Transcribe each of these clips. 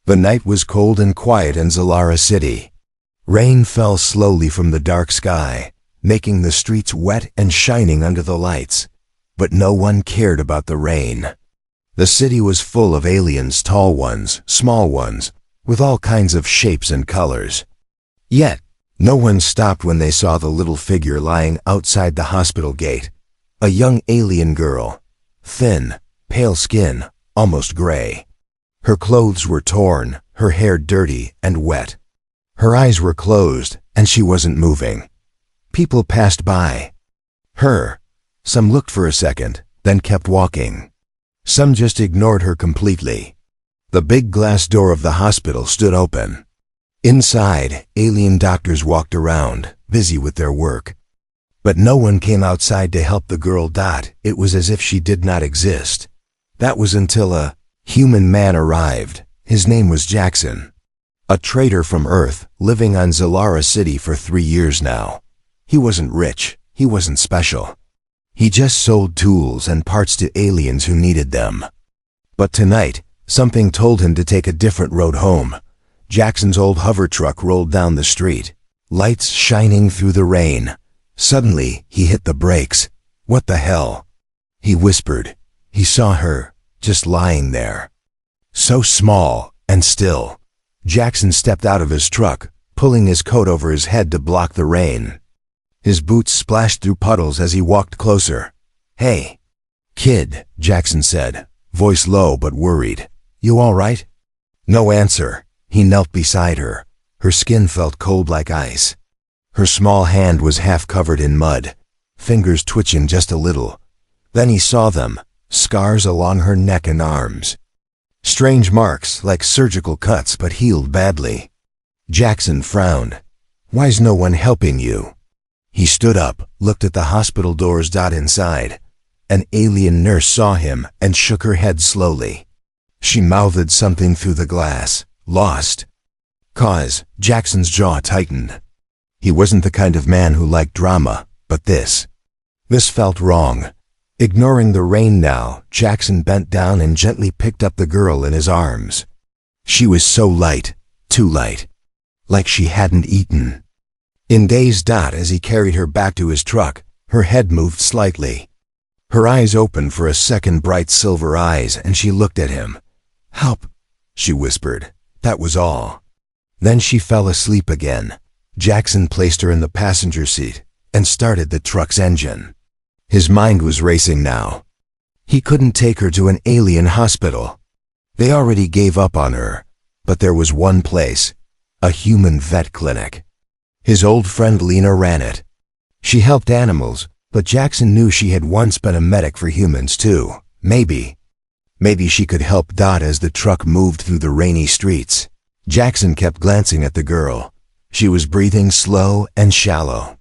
The night was cold and quiet in Zalara City. Rain fell slowly from the dark sky, making the streets wet and shining under the lights. But no one cared about the rain. The city was full of aliens, tall ones, small ones, with all kinds of shapes and colors. Yet, no one stopped when they saw the little figure lying outside the hospital gate. A young alien girl, thin, pale skin, almost gray. Her clothes were torn, her hair dirty and wet. Her eyes were closed, and she wasn't moving. People passed by. Some looked for a second, then kept walking. Some just ignored her completely. The big glass door of the hospital stood open. Inside, alien doctors walked around, busy with their work. But no one came outside to help the girl. It was as if she did not exist. That was until a human man arrived. His name was Jackson. A trader from Earth, living on Zalara City for 3 years now. He wasn't rich, he wasn't special. He just sold tools and parts to aliens who needed them. But tonight, something told him to take a different road home. Jackson's old hover truck rolled down the street, lights shining through the rain. Suddenly, he hit the brakes. What the hell? He whispered. He saw her, just lying there. So small and still. Jackson stepped out of his truck, pulling his coat over his head to block the rain. His boots splashed through puddles as he walked closer. "Hey, kid," Jackson said, voice low but worried. "You all right?" No answer. He knelt beside her. Her skin felt cold like ice. Her small hand was half covered in mud, fingers twitching just a little. Then he saw them, scars along her neck and arms. Strange marks, like surgical cuts, but healed badly. Jackson frowned. "Why's no one helping you?" He stood up, looked at the hospital doors. Inside. An alien nurse saw him and shook her head slowly. She mouthed something through the glass. "Lost." "Cause," Jackson's jaw tightened. He wasn't the kind of man who liked drama, but this felt wrong. Ignoring the rain now, Jackson bent down and gently picked up the girl in his arms. She was so light, too light. Like she hadn't eaten. In days. As he carried her back to his truck, her head moved slightly. Her eyes opened for a second, bright silver eyes, and she looked at him. "Help," she whispered. That was all. Then she fell asleep again. Jackson placed her in the passenger seat and started the truck's engine. His mind was racing now. He couldn't take her to an alien hospital. They already gave up on her. But there was one place, a human vet clinic. His old friend Lena ran it. She helped animals, but Jackson knew she had once been a medic for humans too. Maybe she could help. As the truck moved through the rainy streets, Jackson kept glancing at the girl. She was breathing slow and shallow.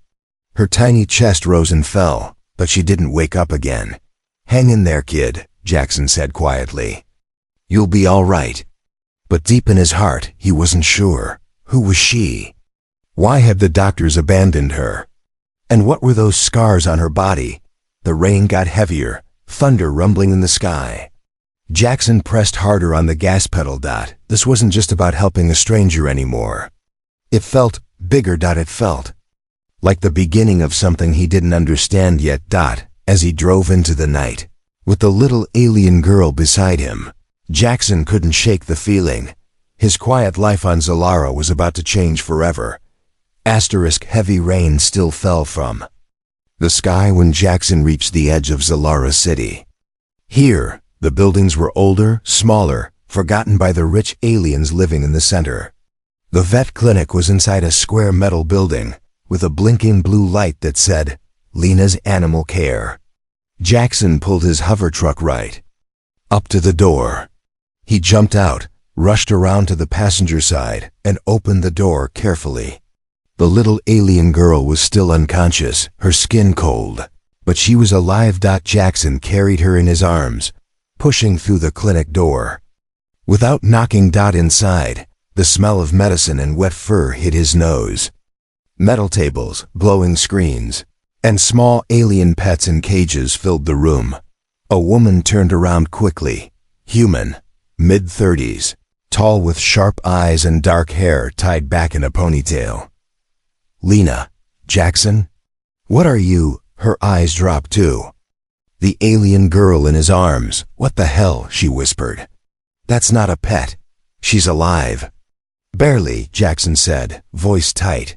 Her tiny chest rose and fell, but she didn't wake up again. "Hang in there, kid," Jackson said quietly. "You'll be all right." But deep in his heart, he wasn't sure. Who was she? Why had the doctors abandoned her? And what were those scars on her body? The rain got heavier, thunder rumbling in the sky. Jackson pressed harder on the gas pedal. This wasn't just about helping a stranger anymore. It felt bigger. It felt like the beginning of something he didn't understand yet. As he drove into the night, with the little alien girl beside him, Jackson couldn't shake the feeling. His quiet life on Zalara was about to change forever. Heavy rain still fell from the sky when Jackson reached the edge of Zalara City. Here, the buildings were older, smaller, forgotten by the rich aliens living in the center. The vet clinic was inside a square metal building, with a blinking blue light that said, "Lena's Animal Care." Jackson pulled his hover truck right up to the door. He jumped out, rushed around to the passenger side, and opened the door carefully. The little alien girl was still unconscious, her skin cold, but she was alive. Jackson carried her in his arms, pushing through the clinic door. Without knocking. Inside, the smell of medicine and wet fur hit his nose. Metal tables, glowing screens, and small alien pets in cages filled the room. A woman turned around quickly. Human, mid-30s. tall with sharp eyes and dark hair tied back in a ponytail. "Lena, Jackson? What are you?" Her eyes dropped too. The alien girl in his arms. "What the hell?" she whispered. "That's not a pet. She's alive." "Barely," Jackson said, voice tight.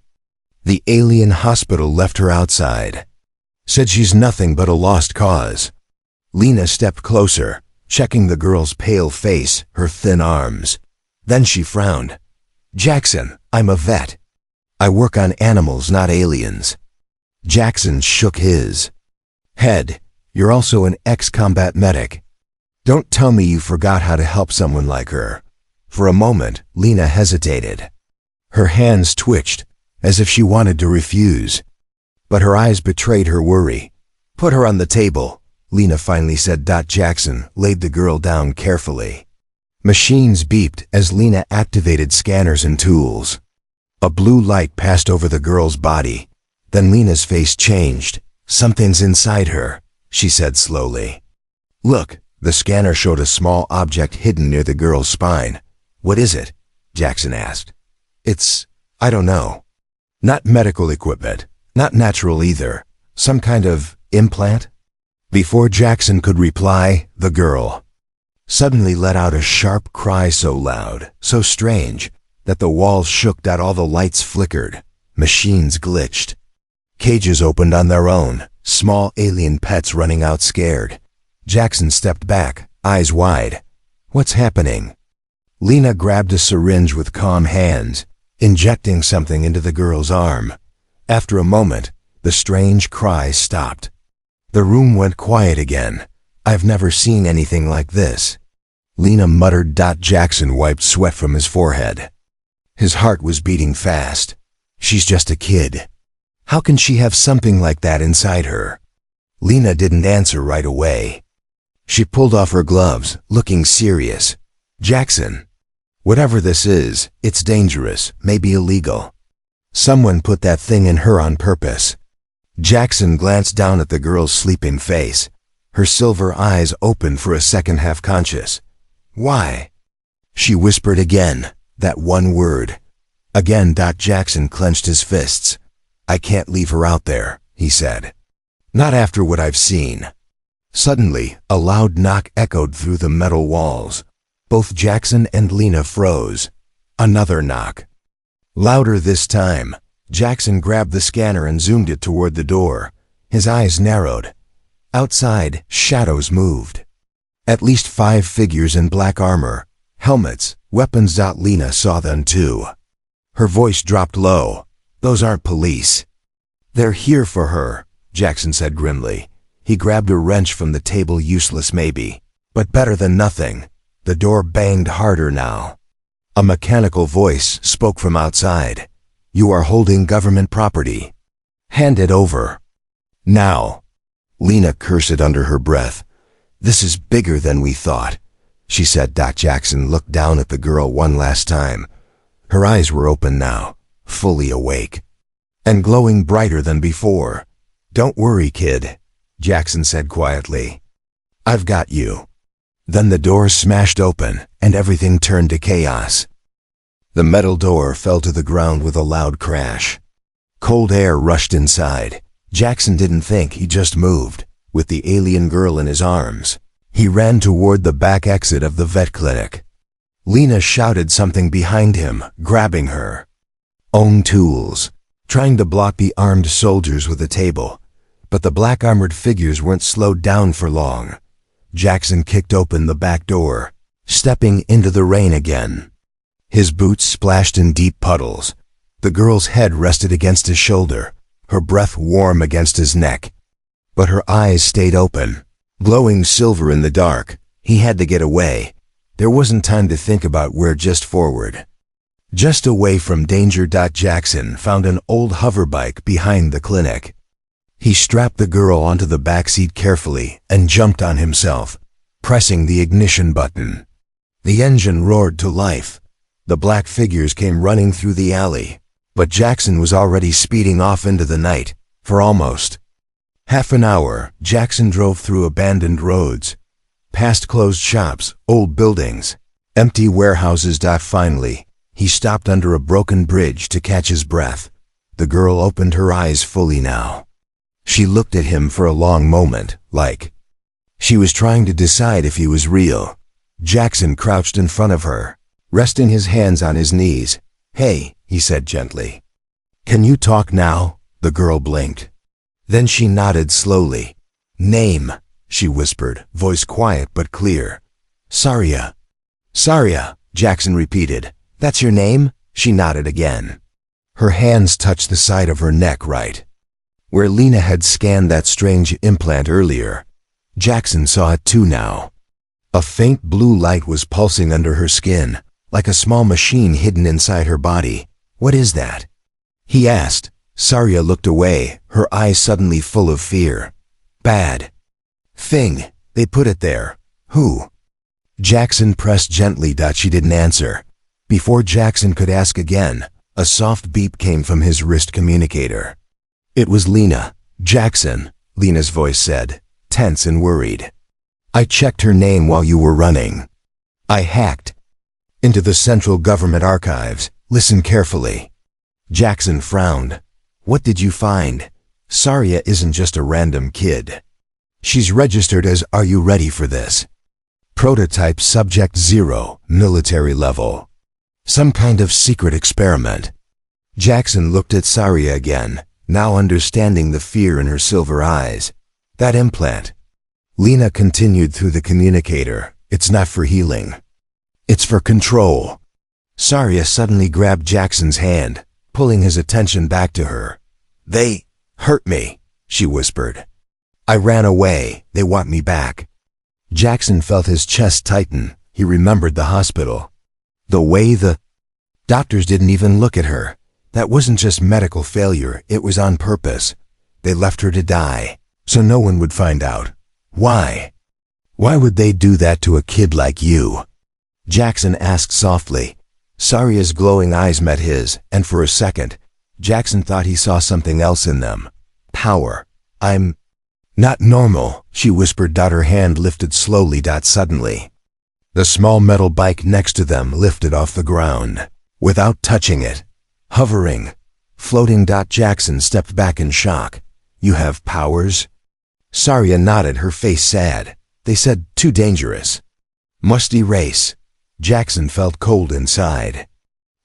"The alien hospital left her outside. Said she's nothing but a lost cause." Lena stepped closer, checking the girl's pale face, her thin arms. Then she frowned. "Jackson, I'm a vet. I work on animals, not aliens." Jackson shook his head. "You're also an ex-combat medic. Don't tell me you forgot how to help someone like her." For a moment, Lena hesitated. Her hands twitched, as if she wanted to refuse. But her eyes betrayed her worry. "Put her on the table," Lena finally said. Jackson laid the girl down carefully. Machines beeped as Lena activated scanners and tools. A blue light passed over the girl's body. Then Lena's face changed. "Something's inside her," she said slowly. "Look." The scanner showed a small object hidden near the girl's spine. "What is it?" Jackson asked. I don't know. Not medical equipment. Not natural either. Some kind of implant?" Before Jackson could reply, the girl suddenly let out a sharp cry so loud, so strange, that the walls shook. All the lights flickered. Machines glitched. Cages opened on their own, small alien pets running out scared. Jackson stepped back, eyes wide. "What's happening?" Lena grabbed a syringe with calm hands, injecting something into the girl's arm. After a moment, the strange cries stopped. The room went quiet again. "I've never seen anything like this," Lena muttered. Jackson wiped sweat from his forehead. His heart was beating fast. She's just a kid. How can she have something like that inside her? Lena didn't answer right away. She pulled off her gloves, looking serious. "Jackson, whatever this is, it's dangerous, maybe illegal. Someone put that thing in her on purpose." Jackson glanced down at the girl's sleeping face. Her silver eyes opened for a second, half conscious. "Why?" She whispered again, that one word. Again. Jackson clenched his fists. "I can't leave her out there," he said. "Not after what I've seen." Suddenly, a loud knock echoed through the metal walls. Both Jackson and Lena froze. Another knock. Louder this time. Jackson grabbed the scanner and zoomed it toward the door. His eyes narrowed. Outside, shadows moved. At least 5 figures in black armor, helmets, weapons. Lena saw them too. Her voice dropped low. "Those aren't police." "They're here for her," Jackson said grimly. He grabbed a wrench from the table. "Useless maybe, but better than nothing." The door banged harder now. A mechanical voice spoke from outside. "You are holding government property. Hand it over. Now." Lena cursed under her breath. "This is bigger than we thought," she said. Jackson looked down at the girl one last time. Her eyes were open now, fully awake, and glowing brighter than before. "Don't worry, kid," Jackson said quietly. "I've got you." Then the door smashed open, and everything turned to chaos. The metal door fell to the ground with a loud crash. Cold air rushed inside. Jackson didn't think, he just moved, with the alien girl in his arms. He ran toward the back exit of the vet clinic. Lena shouted something behind him, grabbing her own tools, trying to block the armed soldiers with a table. But the black armored figures weren't slowed down for long. Jackson kicked open the back door, stepping into the rain again. His boots splashed in deep puddles. The girl's head rested against his shoulder, her breath warm against his neck. But her eyes stayed open, glowing silver in the dark. He had to get away. There wasn't time to think about where, just forward. Just away from danger. Jackson found an old hoverbike behind the clinic. He strapped the girl onto the back seat carefully and jumped on himself, pressing the ignition button. The engine roared to life. The black figures came running through the alley, but Jackson was already speeding off into the night. For almost half an hour, Jackson drove through abandoned roads, past closed shops, old buildings, Empty warehouses. Finally, he stopped under a broken bridge to catch his breath. The girl opened her eyes fully now. She looked at him for a long moment, like she was trying to decide if he was real. Jackson crouched in front of her, resting his hands on his knees. "Hey," he said gently. "Can you talk now?" The girl blinked. Then she nodded slowly. "Name," she whispered, voice quiet but clear. "Saria." "Saria," Jackson repeated. "That's your name?" She nodded again. Her hands touched the side of her neck, right where Lena had scanned that strange implant earlier. Jackson saw it too now. A faint blue light was pulsing under her skin, like a small machine hidden inside her body. "What is that?" he asked. Saria looked away, her eyes suddenly full of fear. "Bad thing. They put it there." "Who?" Jackson pressed gently. She didn't answer. Before Jackson could ask again, a soft beep came from his wrist communicator. It was Lena. "Jackson," Lena's voice said, tense and worried. "I checked her name while you were running. I hacked into the central government archives. Listen carefully." Jackson frowned. "What did you find?" "Saria isn't just a random kid. She's registered as, are you ready for this? Prototype Subject 0, military level. Some kind of secret experiment." Jackson looked at Saria again, now understanding the fear in her silver eyes. "That implant," Lena continued through the communicator, "it's not for healing. It's for control." Saria suddenly grabbed Jackson's hand, pulling his attention back to her. "They hurt me," she whispered. "I ran away. They want me back." Jackson felt his chest tighten. He remembered the hospital. The way the doctors didn't even look at her. That wasn't just medical failure, it was on purpose. They left her to die, so no one would find out. Why? Why would they do that to a kid like you? Jackson asked softly. Saria's glowing eyes met his, and for a second, Jackson thought he saw something else in them. Power. "I'm not normal," she whispered. Her hand lifted slowly. Suddenly, the small metal bike next to them lifted off the ground, without touching it. Hovering, floating. Jackson stepped back in shock. "You have powers?" Saria nodded, her face sad. "They said too dangerous. Must erase." Jackson felt cold inside.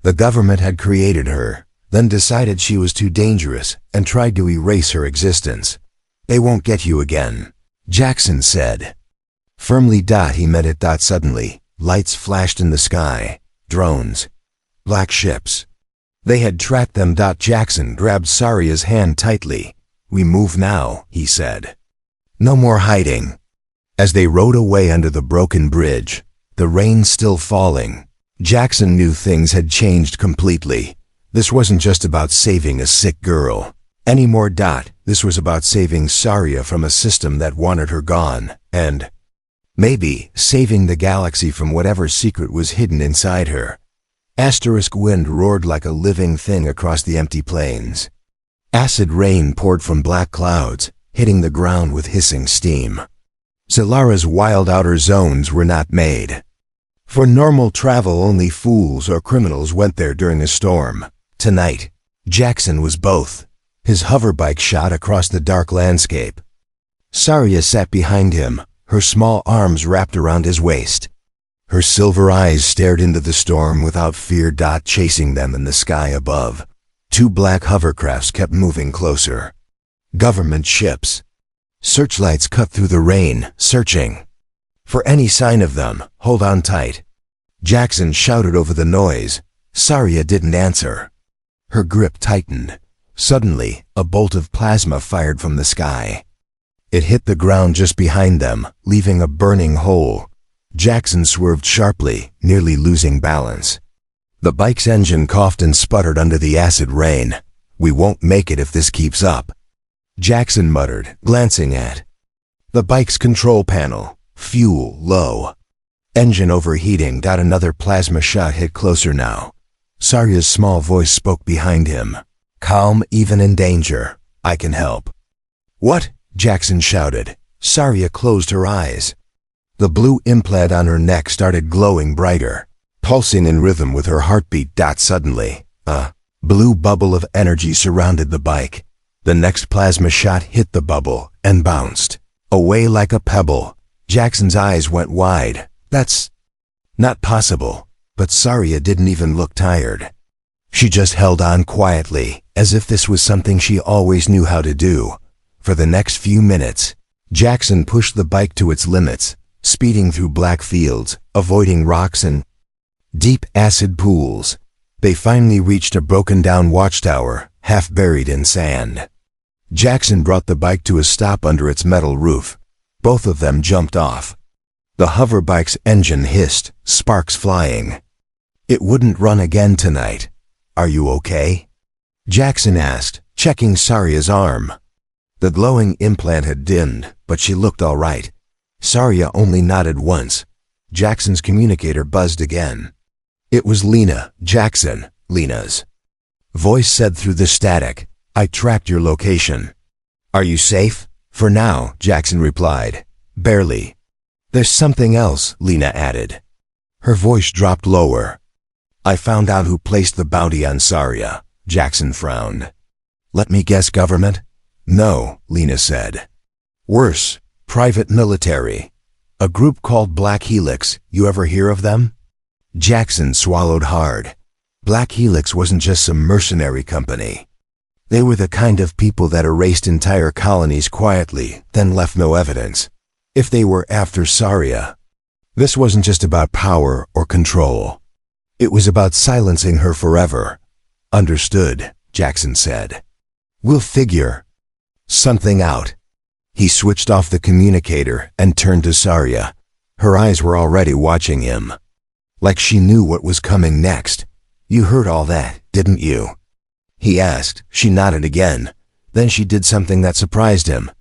The government had created her, then decided she was too dangerous and tried to erase her existence. "They won't get you again," Jackson said. Firmly. He meant it. Suddenly, lights flashed in the sky. Drones. Black ships. They had tracked them. Jackson grabbed Saria's hand tightly. "We move now," he said. "No more hiding." As they rode away under the broken bridge, the rain still falling, Jackson knew things had changed completely. This wasn't just about saving a sick girl anymore. This was about saving Saria from a system that wanted her gone, and maybe saving the galaxy from whatever secret was hidden inside her. Wind roared like a living thing across the empty plains. Acid rain poured from black clouds, hitting the ground with hissing steam. Zalara's wild outer zones were not made for normal travel. Only fools or criminals went there during a storm. Tonight, Jackson was both. His hoverbike shot across the dark landscape. Saria sat behind him, her small arms wrapped around his waist. Her silver eyes stared into the storm without fear. Chasing them in the sky above, two black hovercrafts kept moving closer. Government ships. Searchlights cut through the rain, searching for any sign of them. "Hold on tight," Jackson shouted over the noise. Saria didn't answer. Her grip tightened. Suddenly, a bolt of plasma fired from the sky. It hit the ground just behind them, leaving a burning hole. Jackson swerved sharply, nearly losing balance. The bike's engine coughed and sputtered under the acid rain. "We won't make it if this keeps up," Jackson muttered, glancing at the bike's control panel. Fuel low. Engine overheating. Another plasma shot hit closer now. Saria's small voice spoke behind him. "Calm, even in danger. I can help." "What?" Jackson shouted. Saria closed her eyes. The blue implant on her neck started glowing brighter, pulsing in rhythm with her heartbeat. Suddenly, a blue bubble of energy surrounded the bike. The next plasma shot hit the bubble and bounced away like a pebble. Jackson's eyes went wide. That's not possible. But Saria didn't even look tired. She just held on quietly, as if this was something she always knew how to do. For the next few minutes, Jackson pushed the bike to its limits, speeding through black fields, avoiding rocks and deep acid pools. They finally reached a broken-down watchtower, half buried in sand. Jackson brought the bike to a stop under its metal roof. Both of them jumped off. The hover bike's engine hissed, sparks flying. It wouldn't run again tonight. Are you okay? Jackson asked, checking Saria's arm. The glowing implant had dimmed, but she looked all right. Saria only nodded once. Jackson's communicator buzzed again. It was Lena. Jackson, Lena's voice said through the static, I tracked your location. Are you safe? For now, Jackson replied. Barely. There's something else, Lena added. Her voice dropped lower. I found out who placed the bounty on Saria. Jackson frowned. Let me guess, government? No, Lena said. Worse, private military. A group called Black Helix. You ever hear of them? Jackson swallowed hard. Black Helix wasn't just some mercenary company. They were the kind of people that erased entire colonies quietly, then left no evidence. If they were after Saria, this wasn't just about power or control. It was about silencing her forever. Understood, Jackson said. We'll figure something out. He switched off the communicator and turned to Saria. Her eyes were already watching him. Like she knew what was coming next. You heard all that, didn't you? He asked. She nodded again. Then she did something that surprised him.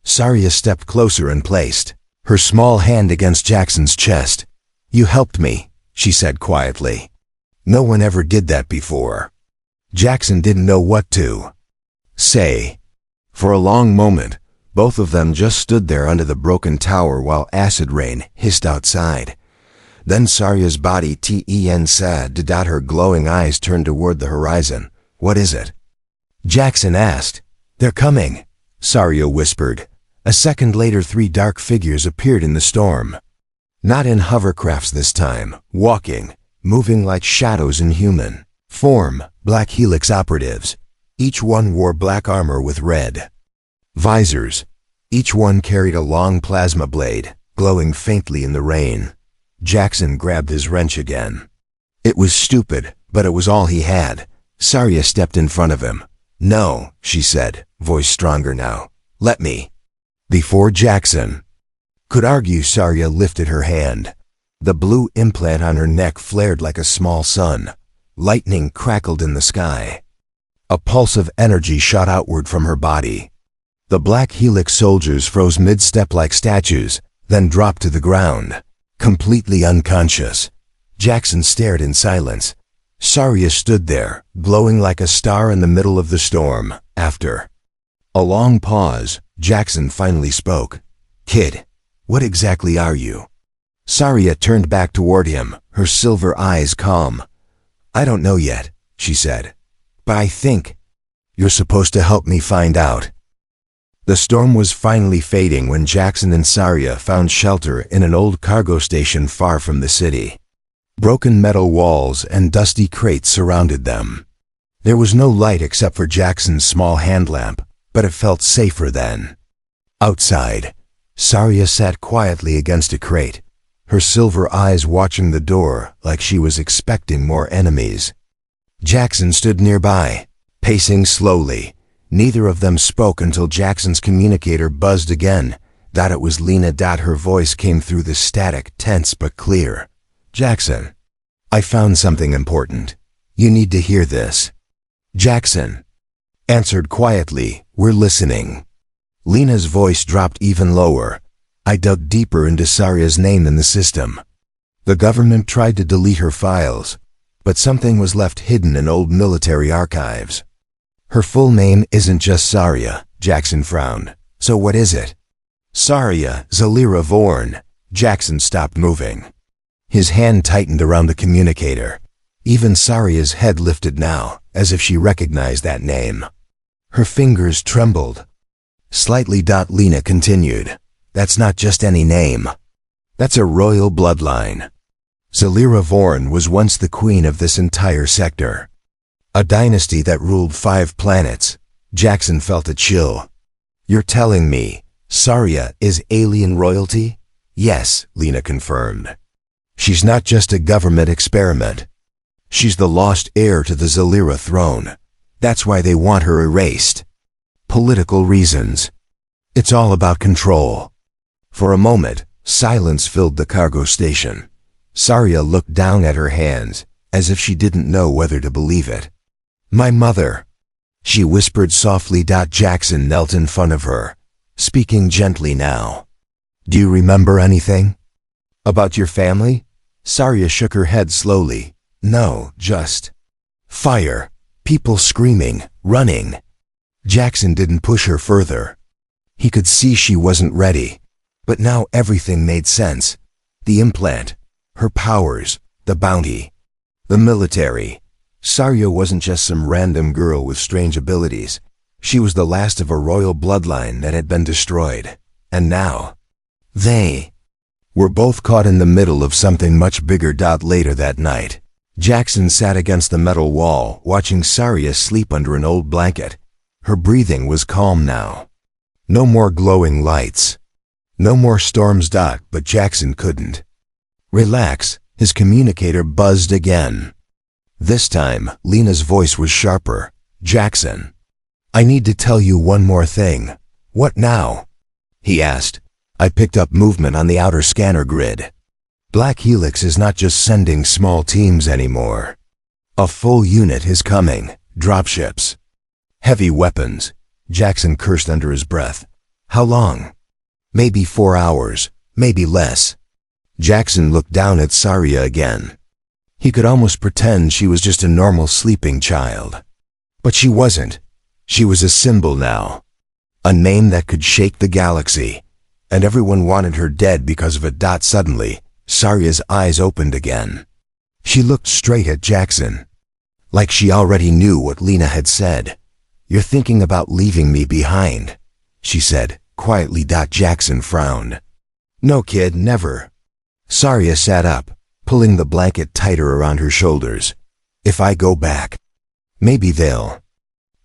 Saria stepped closer and placed her small hand against Jackson's chest. You helped me, she said quietly. No one ever did that before. Jackson didn't know what to say. For a long moment, both of them just stood there under the broken tower while acid rain hissed outside. Then Saria's body said, her glowing eyes turned toward the horizon. What is it? Jackson asked. They're coming, Saria whispered. A second later, 3 dark figures appeared in the storm. Not in hovercrafts this time, walking, moving like shadows in human form, Black Helix operatives. Each one wore black armor with red visors. Each one carried a long plasma blade, glowing faintly in the rain. Jackson grabbed his wrench again. It was stupid, but it was all he had. Saria stepped in front of him. No, she said, voice stronger now. Let me. Before Jackson could argue, Saria lifted her hand. The blue implant on her neck flared like a small sun. Lightning crackled in the sky. A pulse of energy shot outward from her body. The Black Helix soldiers froze mid-step like statues, then dropped to the ground, completely unconscious. Jackson stared in silence. Saria stood there, glowing like a star in the middle of the storm. After a long pause, Jackson finally spoke. Kid, what exactly are you? Saria turned back toward him, her silver eyes calm. I don't know yet, she said. But I think you're supposed to help me find out. The storm was finally fading when Jackson and Saria found shelter in an old cargo station far from the city. Broken metal walls and dusty crates surrounded them. There was no light except for Jackson's small hand lamp, but it felt safer then. Outside, Saria sat quietly against a crate, her silver eyes watching the door like she was expecting more enemies. Jackson stood nearby, pacing slowly. Neither of them spoke until Jackson's communicator buzzed again. It was Lena. Her voice came through the static, tense but clear. Jackson, I found something important. You need to hear this. Jackson answered quietly, we're listening. Lena's voice dropped even lower. I dug deeper into Saria's name in the system. The government tried to delete her files, but something was left hidden in old military archives. Her full name isn't just Saria, Jackson frowned. So what is it? Saria Zalira Vorn. Jackson stopped moving. His hand tightened around the communicator. Even Saria's head lifted now, as if she recognized that name. Her fingers trembled. Slightly. Lena continued. That's not just any name. That's a royal bloodline. Zalira Vorn was once the queen of this entire sector. A dynasty that ruled 5 planets. Jackson felt a chill. You're telling me Saria is alien royalty? Yes, Lena confirmed. She's not just a government experiment. She's the lost heir to the Zalira throne. That's why they want her erased. Political reasons. It's all about control. For a moment, silence filled the cargo station. Saria looked down at her hands, as if she didn't know whether to believe it. My mother, she whispered softly. Jackson knelt in front of her, speaking gently now. Do you remember anything? About your family? Saria shook her head slowly. No, just fire, people screaming, running. Jackson didn't push her further. He could see she wasn't ready, but now everything made sense. The implant, her powers, the bounty, the military. Saria wasn't just some random girl with strange abilities. She was the last of a royal bloodline that had been destroyed. And now, they were both caught in the middle of something much bigger. Later that night, Jackson sat against the metal wall, watching Saria sleep under an old blanket. Her breathing was calm now. No more glowing lights. No more storms. But Jackson couldn't relax. His communicator buzzed again. This time, Lena's voice was sharper. Jackson, I need to tell you one more thing. What now? He asked. I picked up movement on the outer scanner grid. Black Helix is not just sending small teams anymore. A full unit is coming. Dropships. Heavy weapons. Jackson cursed under his breath. How long? Maybe 4 hours, maybe less. Jackson looked down at Saria again. He could almost pretend she was just a normal sleeping child. But she wasn't. She was a symbol now. A name that could shake the galaxy. And everyone wanted her dead because of it. Suddenly, Saria's eyes opened again. She looked straight at Jackson. Like she already knew what Lena had said. You're thinking about leaving me behind, she said, quietly. Jackson frowned. No, kid, never. Saria sat up, pulling the blanket tighter around her shoulders. If I go back, maybe they'll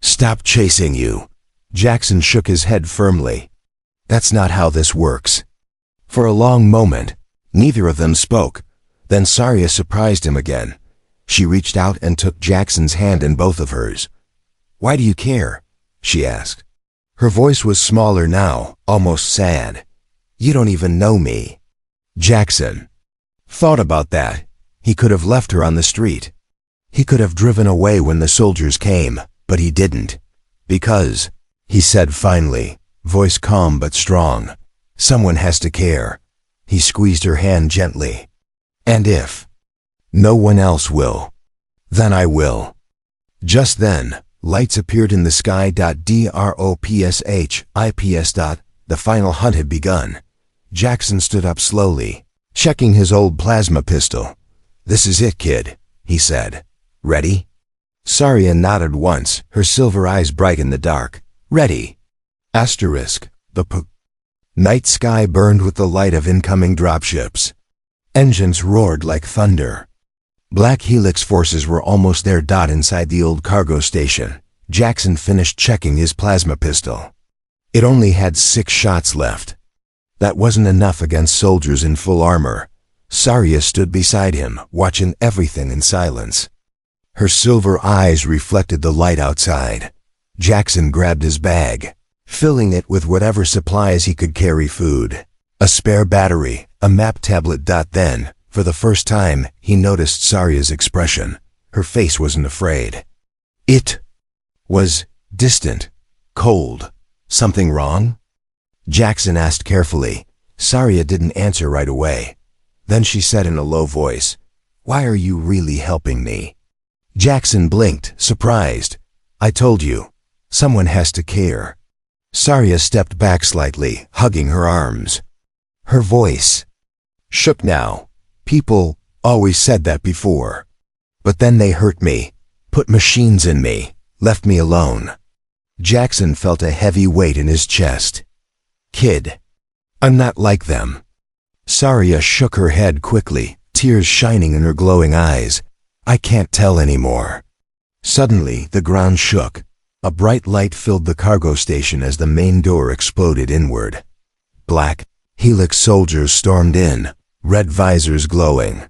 stop chasing you. Jackson shook his head firmly. That's not how this works. For a long moment, neither of them spoke. Then Saria surprised him again. She reached out and took Jackson's hand in both of hers. Why do you care? She asked. Her voice was smaller now, almost sad. You don't even know me. Jackson thought about that. He could have left her on the street. He could have driven away when the soldiers came, but he didn't. Because, he said finally, voice calm but strong, someone has to care. He squeezed her hand gently. And if no one else will, then I will. Just then, lights appeared in the sky. Dropships. The final hunt had begun. Jackson stood up slowly, checking his old plasma pistol. This is it, kid, he said. Ready? Saria nodded once, her silver eyes bright in the dark. Ready. Asterisk. The night sky burned with the light of incoming dropships. Engines roared like thunder. Black Helix forces were almost there. Inside the old cargo station, Jackson finished checking his plasma pistol. It only had 6 shots left. That wasn't enough against soldiers in full armor. Saria stood beside him, watching everything in silence. Her silver eyes reflected the light outside. Jackson grabbed his bag, filling it with whatever supplies he could carry: food, a spare battery, a map tablet. Then, for the first time, he noticed Saria's expression. Her face wasn't afraid. It was distant, cold. Something wrong? Jackson asked carefully. Saria didn't answer right away. Then she said in a low voice, Why are you really helping me? Jackson blinked, surprised. I told you, someone has to care. Saria stepped back slightly, hugging her arms. Her voice Shook now. People always said that before. But then they hurt me, put machines in me, left me alone. Jackson felt a heavy weight in his chest. Kid, I'm not like them. Saria shook her head quickly, tears shining in her glowing eyes. I can't tell anymore. Suddenly, the ground shook. A bright light filled the cargo station as the main door exploded inward. Black Helix soldiers stormed in, red visors glowing.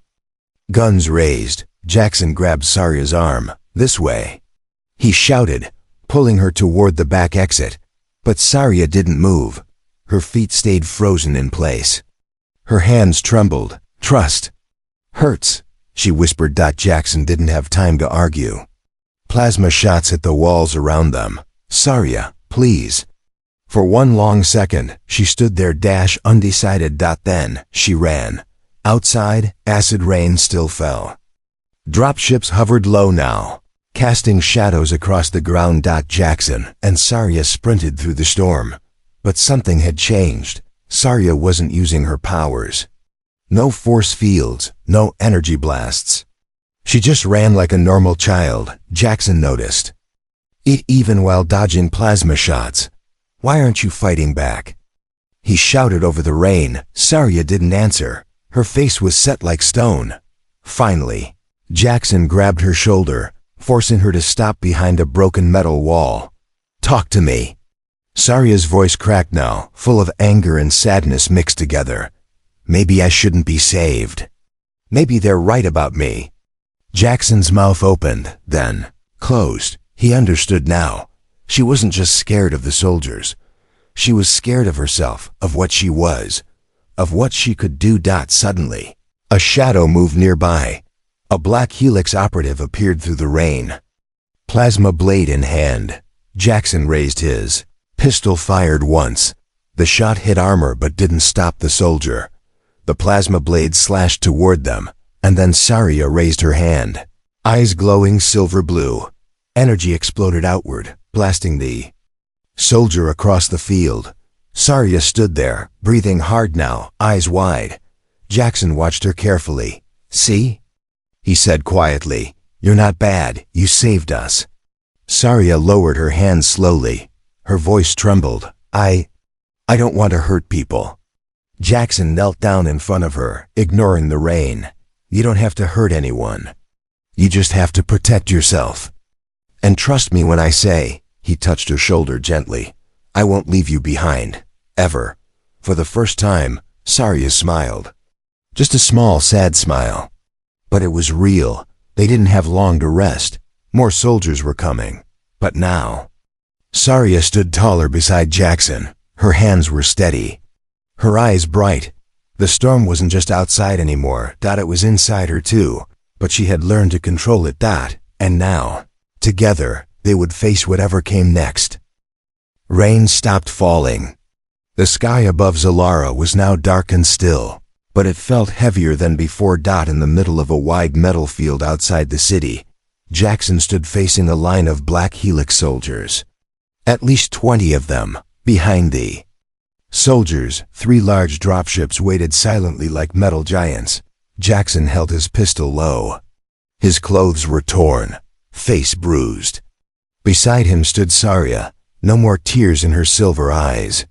Guns raised, Jackson grabbed Saria's arm. This way. He shouted, pulling her toward the back exit. But Saria didn't move. Her feet stayed frozen in place. Her hands trembled. Trust. Hurts, she whispered. Jackson didn't have time to argue. Plasma shots hit the walls around them. Saria, please. For one long second, she stood there, undecided. Then, she ran. Outside, acid rain still fell. Dropships hovered low now, casting shadows across the ground. Jackson and Saria sprinted through the storm. But something had changed. Saria wasn't using her powers. No force fields, no energy blasts. She just ran like a normal child, Jackson noticed. Even while dodging plasma shots. Why aren't you fighting back? He shouted over the rain. Saria didn't answer. Her face was set like stone. Finally, Jackson grabbed her shoulder, forcing her to stop behind a broken metal wall. Talk to me. Saria's voice cracked now, full of anger and sadness mixed together. Maybe I shouldn't be saved. Maybe they're right about me. Jackson's mouth opened, then closed. He understood now. She wasn't just scared of the soldiers. She was scared of herself, of what she was, of what she could do. Suddenly, a shadow moved nearby. A black Helix operative appeared through the rain. Plasma blade in hand, Jackson raised his. Pistol fired once. The shot hit armor but didn't stop the soldier. The plasma blade slashed toward them, and then Saria raised her hand. Eyes glowing silver blue. Energy exploded outward, blasting the soldier across the field. Saria stood there, breathing hard now, eyes wide. Jackson watched her carefully. See? He said quietly. You're not bad, you saved us. Saria lowered her hands slowly. Her voice trembled. I don't want to hurt people. Jackson knelt down in front of her, ignoring the rain. You don't have to hurt anyone. You just have to protect yourself. And trust me when I say, he touched her shoulder gently, I won't leave you behind. Ever. For the first time, Saria smiled. Just a small, sad smile. But it was real. They didn't have long to rest. More soldiers were coming. But now... Saria stood taller beside Jackson. Her hands were steady. Her eyes bright. The storm wasn't just outside anymore. It was inside her too. But she had learned to control it. And now, together, they would face whatever came next. Rain stopped falling. The sky above Zalara was now dark and still, but it felt heavier than before. In the middle of a wide metal field outside the city, Jackson stood facing a line of black Helix soldiers. At least 20 of them, behind the soldiers. 3 large dropships waited silently like metal giants. Jackson held his pistol low. His clothes were torn, face bruised. Beside him stood Saria, no more tears in her silver eyes.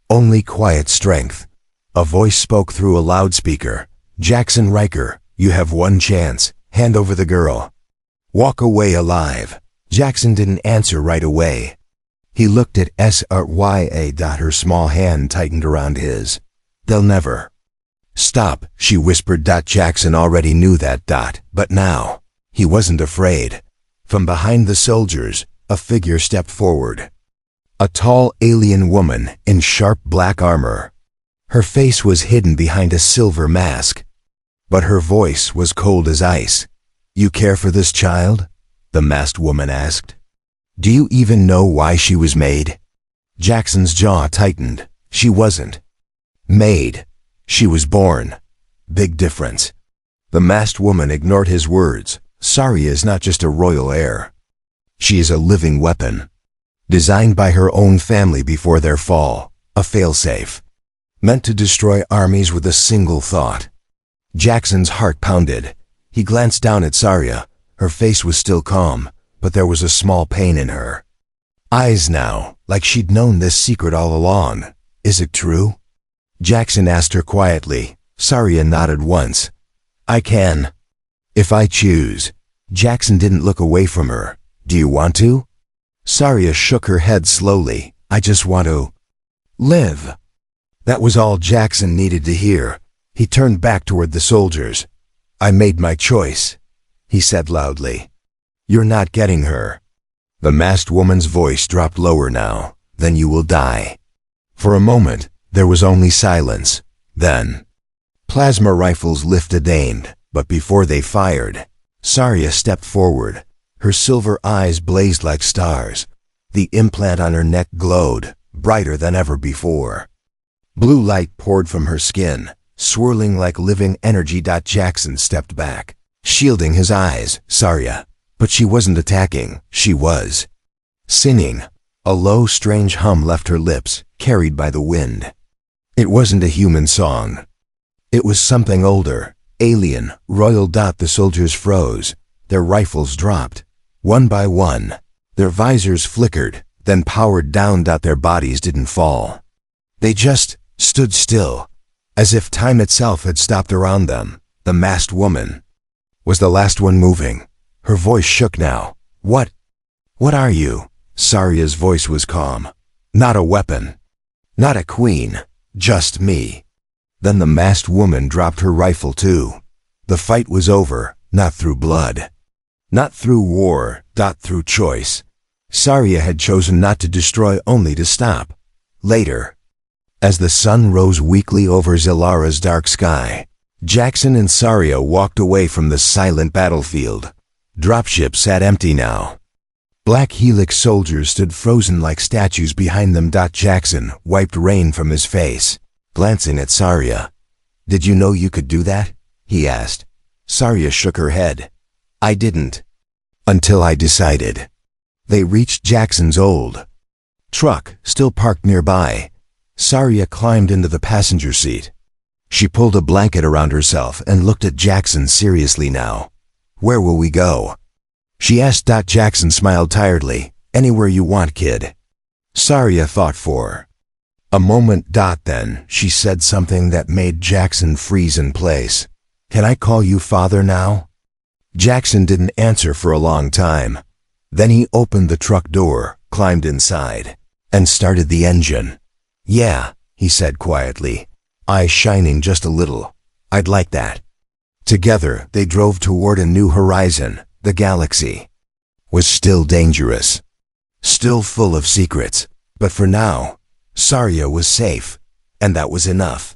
Only quiet strength. A voice spoke through a loudspeaker. Jackson Riker, you have one chance. Hand over the girl. Walk away alive. Jackson didn't answer right away. He looked at Saria. Her small hand tightened around his. They'll never stop, she whispered. Jackson already knew that. But now, he wasn't afraid. From behind the soldiers, a figure stepped forward. A tall alien woman in sharp black armor. Her face was hidden behind a silver mask. But her voice was cold as ice. You care for this child? The masked woman asked. Do you even know why she was made? Jackson's jaw tightened. She wasn't made. She was born. Big difference. The masked woman ignored his words. Saria is not just a royal heir. She is a living weapon. Designed by her own family before their fall. A failsafe. meant to destroy armies with a single thought. Jackson's heart pounded. He glanced down at Saria. Her face was still calm, but there was a small pain in her eyes now, like she'd known this secret all along. Is it true? Jackson asked her quietly. Saria nodded once. I can, if I choose. Jackson didn't look away from her. Do you want to? Saria shook her head slowly. I just want to live. That was all Jackson needed to hear. He turned back toward the soldiers. I made my choice, he said loudly. You're not getting her. The masked woman's voice dropped lower now. Then you will die. For a moment, there was only silence. Then, plasma rifles lifted aimed, but before they fired, Saria stepped forward. Her silver eyes blazed like stars. The implant on her neck glowed, brighter than ever before. Blue light poured from her skin, swirling like living energy. Jackson stepped back, shielding his eyes. Saria. But she wasn't attacking, she was singing. A low, strange hum left her lips, carried by the wind. It wasn't a human song. It was something older, alien, royal. The soldiers froze. Their rifles dropped. One by one. Their visors flickered, then powered down. Their bodies didn't fall. They just stood still, as if time itself had stopped around them. The masked woman was the last one moving. Her voice shook now. What are you? Saria's voice was calm. Not a weapon. Not a queen. Just me. Then the masked woman dropped her rifle too. The fight was over, not through blood. Not through war, through choice. Saria had chosen not to destroy, only to stop. Later, as the sun rose weakly over Zalara's dark sky, Jackson and Saria walked away from the silent battlefield. Dropship sat empty now. Black Helix soldiers stood frozen like statues behind them. Jackson wiped rain from his face, glancing at Saria. Did you know you could do that? He asked. Saria shook her head. I didn't. Until I decided. They reached Jackson's old truck, still parked nearby. Saria climbed into the passenger seat. She pulled a blanket around herself and looked at Jackson seriously now. Where will we go? She asked. Jackson smiled tiredly. Anywhere you want, kid. Saria thought for a moment. Then she said something that made Jackson freeze in place. Can I call you father now? Jackson didn't answer for a long time. Then he opened the truck door, climbed inside, and started the engine. Yeah, he said quietly, eyes shining just a little. I'd like that. Together, they drove toward a new horizon. The galaxy was still dangerous, still full of secrets, but for now, Saria was safe, and that was enough.